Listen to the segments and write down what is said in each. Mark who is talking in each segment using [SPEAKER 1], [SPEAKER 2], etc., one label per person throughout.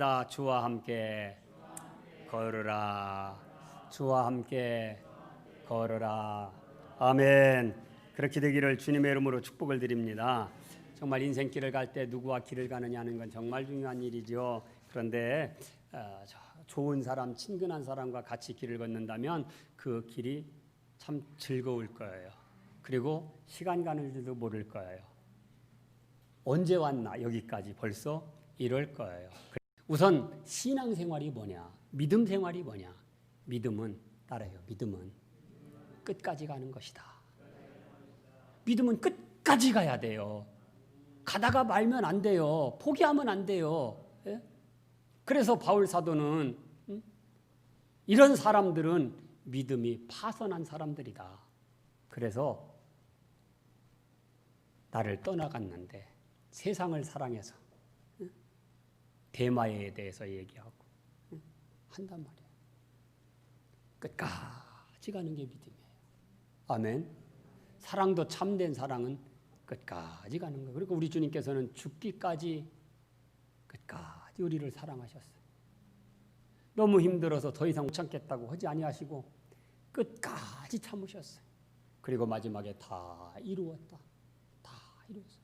[SPEAKER 1] 나 주와 함께 걸으라. 주와 함께 걸으라. 아멘. 그렇게 되기를 주님의 이름으로 축복을 드립니다. 정말 인생길을 갈 때 누구와 길을 가느냐 하는 건 정말 중요한 일이죠. 그런데 좋은 사람, 친근한 사람과 같이 길을 걷는다면 그 길이 참 즐거울 거예요. 그리고 시간 가는 줄도 모를 거예요. 언제 왔나 여기까지 벌써 이럴 거예요. 우선 신앙생활이 뭐냐? 믿음 생활이 뭐냐? 믿음은 따라요. 믿음은 끝까지 가는 것이다. 믿음은 끝까지 가야 돼요. 가다가 말면 안 돼요. 포기하면 안 돼요. 예? 그래서 바울 사도는 이런 사람들은 믿음이 파선한 사람들이다. 그래서 나를 떠나갔는데 세상을 사랑해서 대마에 대해서 얘기하고 한단 말이에요. 끝까지 가는 게 믿음이에요. 아멘. 사랑도 참된 사랑은 끝까지 가는 거예요. 그리고 우리 주님께서는 죽기까지 끝까지 우리를 사랑하셨어요. 너무 힘들어서 더 이상 못 참겠다고 하지 아니하시고 끝까지 참으셨어요. 그리고 마지막에 다 이루었다. 다 이루었어요.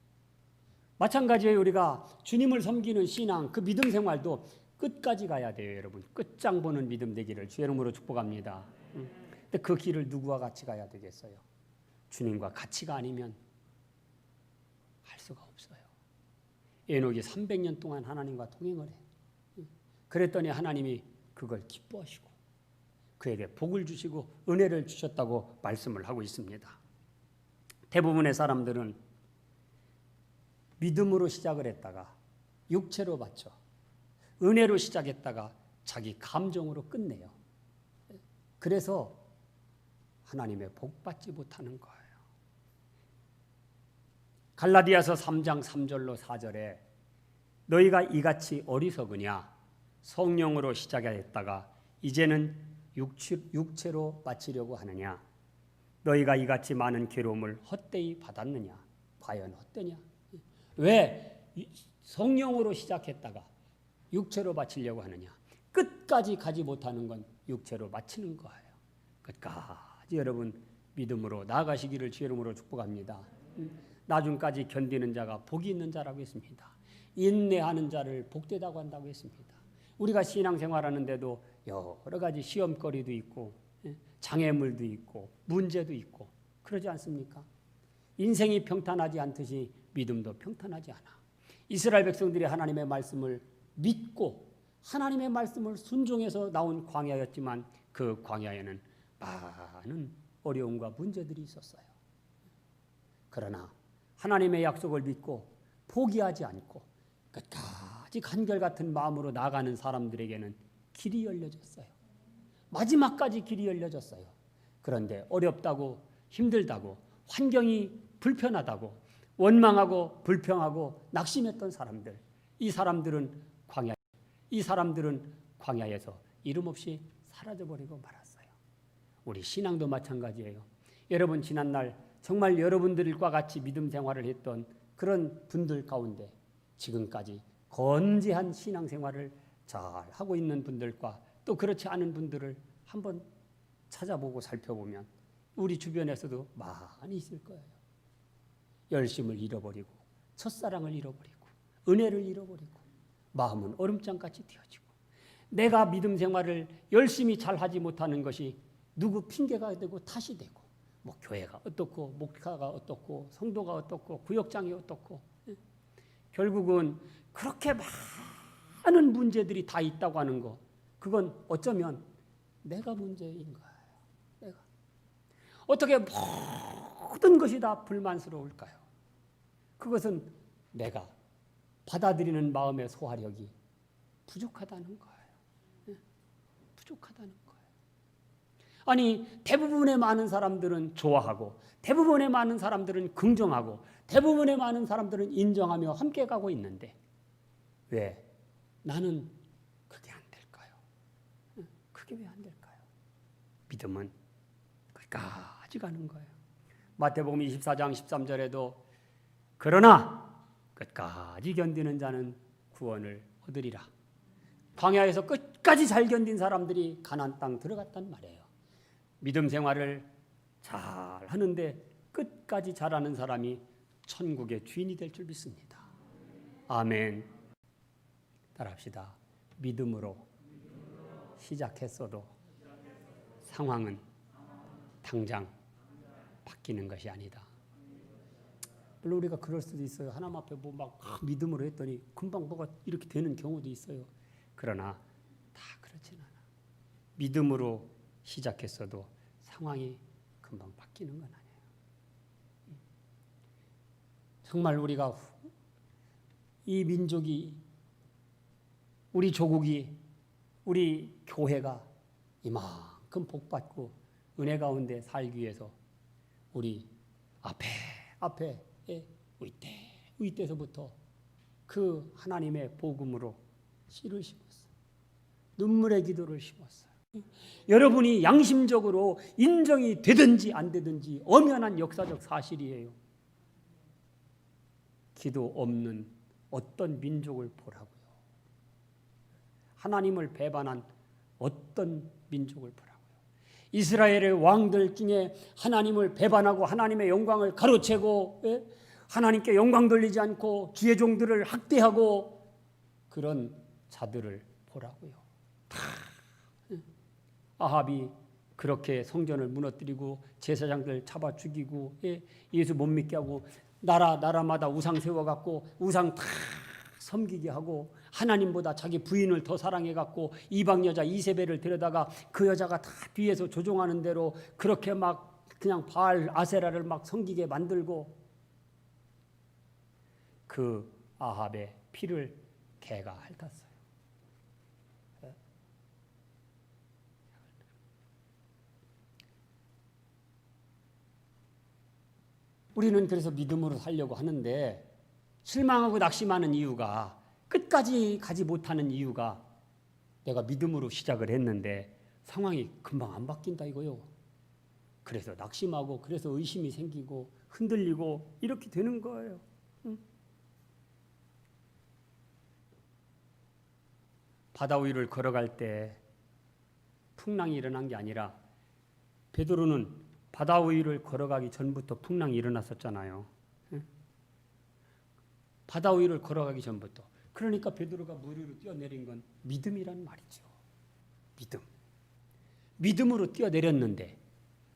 [SPEAKER 1] 마찬가지예요. 우리가 주님을 섬기는 신앙, 그 믿음 생활도 끝까지 가야 돼요, 여러분. 끝장 보는 믿음 되기를 주의 이름으로 축복합니다. 근데 그 길을 누구와 같이 가야 되겠어요? 주님과 같이가 아니면 할 수가 없어요. 에녹이 300년 동안 하나님과 동행을 해. 그랬더니 하나님이 그걸 기뻐하시고 그에게 복을 주시고 은혜를 주셨다고 말씀을 하고 있습니다. 대부분의 사람들은 믿음으로 시작을 했다가 육체로 바쳐 은혜로 시작했다가 자기 감정으로 끝내요. 그래서 하나님의 복 받지 못하는 거예요. 갈라디아서 3장 3절로 4절에 너희가 이같이 어리석으냐 성령으로 시작했다가 이제는 육체로 마치려고 하느냐 너희가 이같이 많은 괴로움을 헛되이 받았느냐 과연 헛되냐. 왜 성령으로 시작했다가 육체로 바치려고 하느냐. 끝까지 가지 못하는 건 육체로 마치는 거예요. 끝까지 여러분 믿음으로 나아가시기를 주의 이름으로 축복합니다. 나중까지 견디는 자가 복이 있는 자라고 했습니다. 인내하는 자를 복되다고 한다고 했습니다. 우리가 신앙생활하는데도 여러 가지 시험거리도 있고 장애물도 있고 문제도 있고 그러지 않습니까? 인생이 평탄하지 않듯이 믿음도 평탄하지 않아. 이스라엘 백성들이 하나님의 말씀을 믿고 하나님의 말씀을 순종해서 나온 광야였지만 그 광야에는 많은 어려움과 문제들이 있었어요. 그러나 하나님의 약속을 믿고 포기하지 않고 끝까지 한결같은 마음으로 나가는 사람들에게는 길이 열려졌어요. 마지막까지 길이 열려졌어요. 그런데 어렵다고 힘들다고 환경이 불편하다고 원망하고 불평하고 낙심했던 사람들, 이 사람들은 광야에서 이름 없이 사라져버리고 말았어요. 우리 신앙도 마찬가지예요. 여러분 지난날 정말 여러분들과 같이 믿음 생활을 했던 그런 분들 가운데 지금까지 건재한 신앙생활을 잘 하고 있는 분들과 또 그렇지 않은 분들을 한번 찾아보고 살펴보면 우리 주변에서도 많이 있을 거예요. 열심을 잃어버리고 첫사랑을 잃어버리고 은혜를 잃어버리고 마음은 얼음장같이 튀어지고 내가 믿음 생활을 열심히 잘하지 못하는 것이 누구 핑계가 되고 탓이 되고 뭐 교회가 어떻고 목사가 어떻고 성도가 어떻고 구역장이 어떻고 결국은 그렇게 많은 문제들이 다 있다고 하는 거 그건 어쩌면 내가 문제인 거예요. 내가 어떻게 모든 것이 다 불만스러울까요? 그것은 내가 받아들이는 마음의 소화력이 부족하다는 거예요. 부족하다는 거예요. 아니 대부분의 많은 사람들은 좋아하고 대부분의 많은 사람들은 긍정하고 대부분의 많은 사람들은 인정하며 함께 가고 있는데 왜 나는 그게 안 될까요? 그게 왜 안 될까요? 믿음은 끝까지 가는 거예요. 마태복음 24장 13절에도 그러나 끝까지 견디는 자는 구원을 얻으리라. 광야에서 끝까지 잘 견딘 사람들이 가나안 땅 들어갔단 말이에요. 믿음 생활을 잘 하는데 끝까지 잘하는 사람이 천국의 주인이 될 줄 믿습니다. 아멘. 따라합시다. 믿음으로 시작했어도 상황은 당장 바뀌는 것이 아니다. 물론 우리가 그럴 수도 있어요. 하나님 앞에 뭐 막 믿음으로 했더니 금방 뭐가 이렇게 되는 경우도 있어요. 그러나 다 그렇진 않아. 믿음으로 시작했어도 상황이 금방 바뀌는 건 아니에요. 정말 우리가 이 민족이, 우리 조국이, 우리 교회가 이만큼 복받고 은혜 가운데 살기 위해서 우리 앞에 위때서부터 그 하나님의 복음으로 씨를 심었어요. 눈물의 기도를 심었어요. 여러분이 양심적으로 인정이 되든지 안 되든지 엄연한 역사적 사실이에요. 기도 없는 어떤 민족을 보라고요. 하나님을 배반한 어떤 민족을 보라고요. 이스라엘의 왕들 중에 하나님을 배반하고 하나님의 영광을 가로채고 하나님께 영광 돌리지 않고 주의 종들을 학대하고 그런 자들을 보라고요. 다 아합이 그렇게 성전을 무너뜨리고 제사장들 잡아 죽이고 예수 못 믿게 하고 나라마다 우상 세워갖고 우상 다 섬기게 하고 하나님보다 자기 부인을 더 사랑해갖고 이방 여자 이세벨을 데려다가 그 여자가 다 뒤에서 조종하는 대로 그렇게 막 그냥 바알 아세라를 막 섬기게 만들고 그 아합의 피를 개가 핥았어요. 우리는 그래서 믿음으로 살려고 하는데 실망하고 낙심하는 이유가 끝까지 가지 못하는 이유가 내가 믿음으로 시작을 했는데 상황이 금방 안 바뀐다 이거요. 그래서 낙심하고 그래서 의심이 생기고 흔들리고 이렇게 되는 거예요. 바다 위를 걸어갈 때 풍랑이 일어난 게 아니라 베드로는 바다 위를 걸어가기 전부터 풍랑이 일어났었잖아요. 바다 위를 걸어가기 전부터. 그러니까 베드로가 물 위로 뛰어내린 건 믿음이란 말이죠. 믿음으로 뛰어내렸는데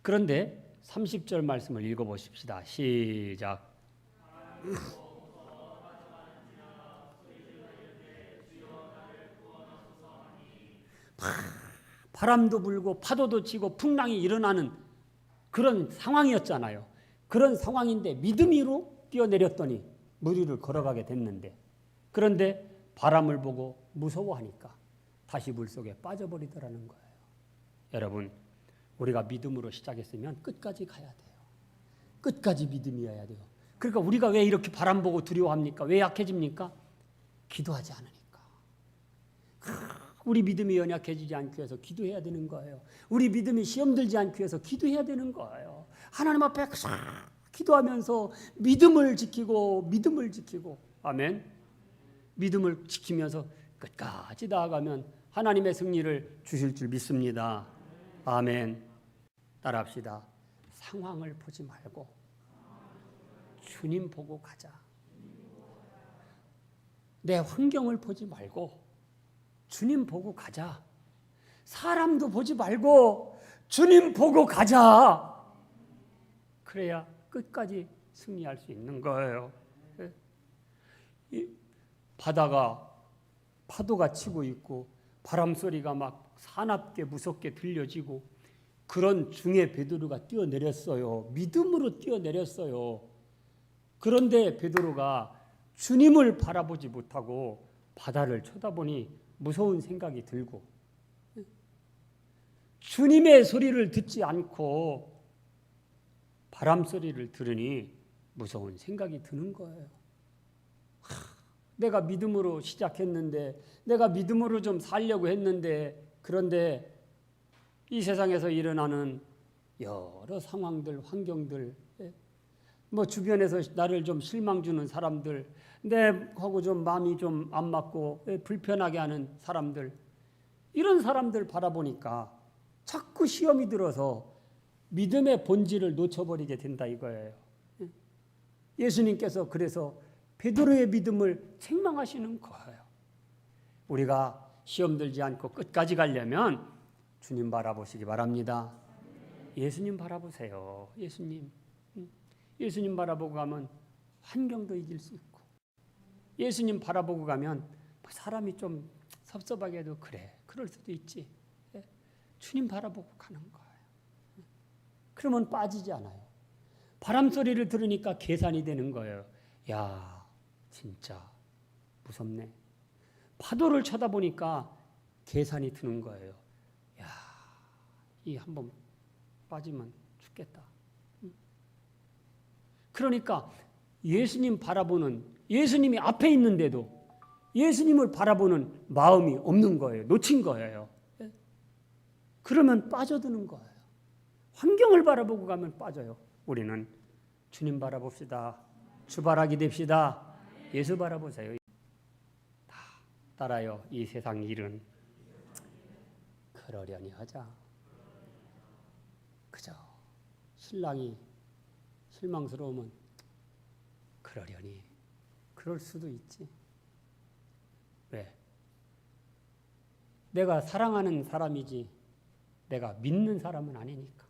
[SPEAKER 1] 그런데 30절 말씀을 읽어보십시다. 시작. 바람도 불고 파도도 치고 풍랑이 일어나는 그런 상황이었잖아요. 그런 상황인데 믿음으로 뛰어내렸더니 물 위를 걸어가게 됐는데 그런데 바람을 보고 무서워하니까 다시 물속에 빠져버리더라는 거예요. 여러분 우리가 믿음으로 시작했으면 끝까지 가야 돼요. 끝까지 믿음이어야 돼요. 그러니까 우리가 왜 이렇게 바람 보고 두려워합니까? 왜 약해집니까? 기도하지 않으니까. 우리 믿음이 연약해지지 않기 위해서 기도해야 되는 거예요. 우리 믿음이 시험 들지 않기 위해서 기도해야 되는 거예요. 하나님 앞에 기도하면서 믿음을 지키고 아멘. 믿음을 지키면서 끝까지 나아가면 하나님의 승리를 주실 줄 믿습니다. 아멘. 따라합시다. 상황을 보지 말고 주님 보고 가자. 내 환경을 보지 말고 주님 보고 가자. 사람도 보지 말고 주님 보고 가자. 그래야 끝까지 승리할 수 있는 거예요. 이 바다가 파도가 치고 있고 바람 소리가 막 사납게 무섭게 들려지고 그런 중에 베드로가 뛰어내렸어요. 믿음으로 뛰어내렸어요. 그런데 베드로가 주님을 바라보지 못하고 바다를 쳐다보니 무서운 생각이 들고 주님의 소리를 듣지 않고 바람 소리를 들으니 무서운 생각이 드는 거예요. 내가 믿음으로 시작했는데 내가 믿음으로 좀 살려고 했는데 그런데 이 세상에서 일어나는 여러 상황들, 환경들 뭐 주변에서 나를 좀 실망 주는 사람들, 내하고 좀 마음이 좀 안 맞고 불편하게 하는 사람들, 이런 사람들 바라보니까 자꾸 시험이 들어서 믿음의 본질을 놓쳐버리게 된다 이거예요. 예수님께서 그래서 베드로의 믿음을 책망하시는 거예요. 우리가 시험 들지 않고 끝까지 가려면 주님 바라보시기 바랍니다. 예수님 바라보세요. 예수님 바라보고 가면 환경도 이길 수 있고, 예수님 바라보고 가면 사람이 좀 섭섭하게 해도 그래, 그럴 수도 있지. 주님 바라보고 가는 거예요. 그러면 빠지지 않아요. 바람 소리를 들으니까 계산이 되는 거예요. 야, 진짜 무섭네. 파도를 쳐다보니까 계산이 드는 거예요. 야, 이 한번 빠지면 죽겠다. 그러니까 예수님 바라보는, 예수님이 앞에 있는데도 예수님을 바라보는 마음이 없는 거예요. 놓친 거예요. 그러면 빠져드는 거예요. 환경을 바라보고 가면 빠져요. 우리는 주님 바라봅시다. 주바라기 됩시다. 예수 바라보세요. 다 따라요. 이 세상 일은 그러려니 하자. 그저 신랑이 실망스러우면 그러려니, 그럴 수도 있지. 왜? 내가 사랑하는 사람이지 내가 믿는 사람은 아니니까.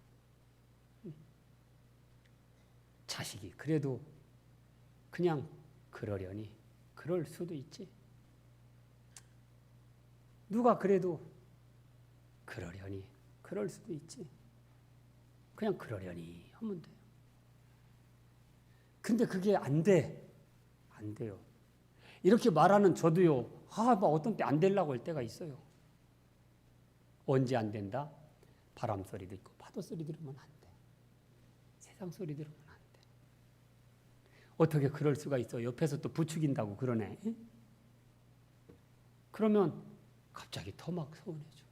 [SPEAKER 1] 자식이 그래도 그냥 그러려니 그럴 수도 있지. 누가 그래도 그러려니 그럴 수도 있지. 그냥 그러려니 하면 돼요. 근데 그게 안 돼. 안 돼요. 이렇게 말하는 저도요, 뭐 어떤 때 안 되려고 할 때가 있어요. 언제 안 된다? 바람 소리 듣고 파도 소리 들으면 안 돼. 세상 소리 들으면 안 돼. 어떻게 그럴 수가 있어? 옆에서 또 부추긴다고 그러네. 그러면 갑자기 더 막 서운해져.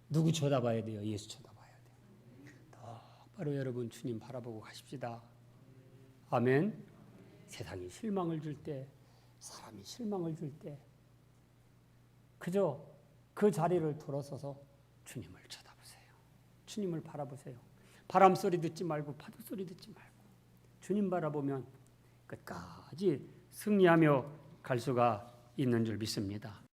[SPEAKER 1] 누구 쳐다봐야 돼요? 예수 쳐다봐야 돼요. 바로 여러분 주님 바라보고 가십시다. 아멘. 세상이 실망을 줄 때, 사람이 실망을 줄 때 그저 그 자리를 돌아서서 주님을 쳐다보세요. 주님을 바라보세요. 바람 소리 듣지 말고 파도 소리 듣지 말고 주님 바라보면 끝까지 승리하며 갈 수가 있는 줄 믿습니다.